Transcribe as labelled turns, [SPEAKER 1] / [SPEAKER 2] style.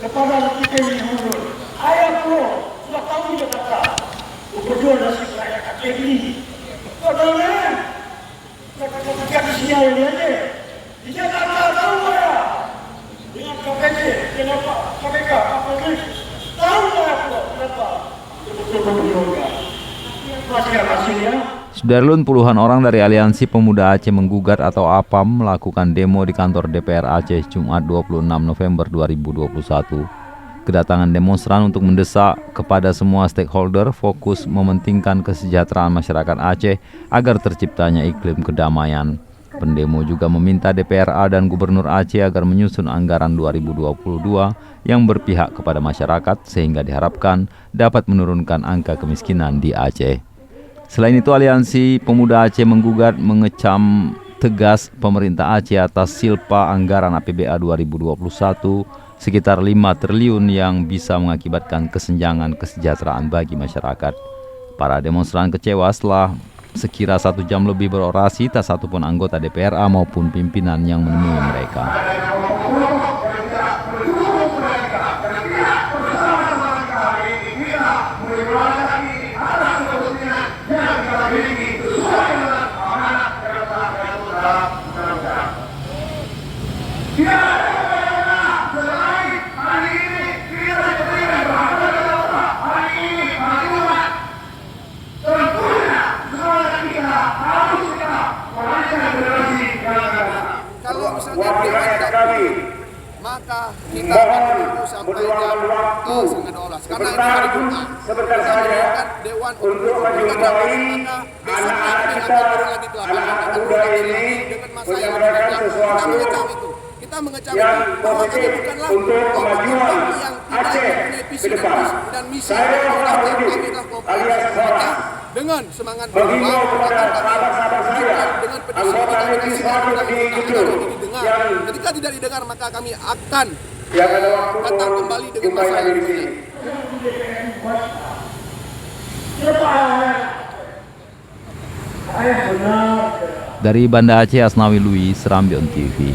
[SPEAKER 1] kepada kita ini mundur. Ayah pro sudah tahu dia kata berjuang nasib rakyat Aceh ini. Katanya kata sinyal ini aja. Di Jakarta tahu ya dengan KPK, kenapa KPK apa ini tahu ya kenapa betul-betul berjuang. Masih hasilnya.
[SPEAKER 2] Sudarlun, puluhan orang dari Aliansi Pemuda Aceh Menggugat atau APAM melakukan demo di kantor DPR Aceh Jumat 26 November 2021. Kedatangan demonstran untuk mendesak kepada semua stakeholder fokus mementingkan kesejahteraan masyarakat Aceh agar terciptanya iklim kedamaian. Pendemo juga meminta DPRA dan Gubernur Aceh agar menyusun anggaran 2022 yang berpihak kepada masyarakat sehingga diharapkan dapat menurunkan angka kemiskinan di Aceh. Selain itu, Aliansi Pemuda Aceh Menggugat mengecam tegas pemerintah Aceh atas silpa anggaran APBA 2021 sekitar 5 triliun yang bisa mengakibatkan kesenjangan kesejahteraan bagi masyarakat. Para demonstran kecewa setelah sekira 1 jam lebih berorasi, tak satupun anggota DPRA maupun pimpinan yang menemui mereka.
[SPEAKER 3] Kalau misalnya dewan tidak pilih, maka kita akan menunggu sampai jam 9:30 karena ini hari Jumat. Kita menunggu dewan untuk mengajukan, maka besok kita akan turun lagi ke lapangan, akan turun lagi dengan masa yang lebih banyak. Kita mengecam itu. Kita mengecam itu bahwa kami bukanlah kelompok yang tidak mempunyai visi dan misi. Kami adalah kelompok yang dengan semangat berjuang dengan pendisiplinan kita didengar. Ketika tidak didengar, maka kami akan datang kembali dengan masa yang lebih banyak.
[SPEAKER 2] Dari Banda Aceh, Asnawi Lui, Serambion TV.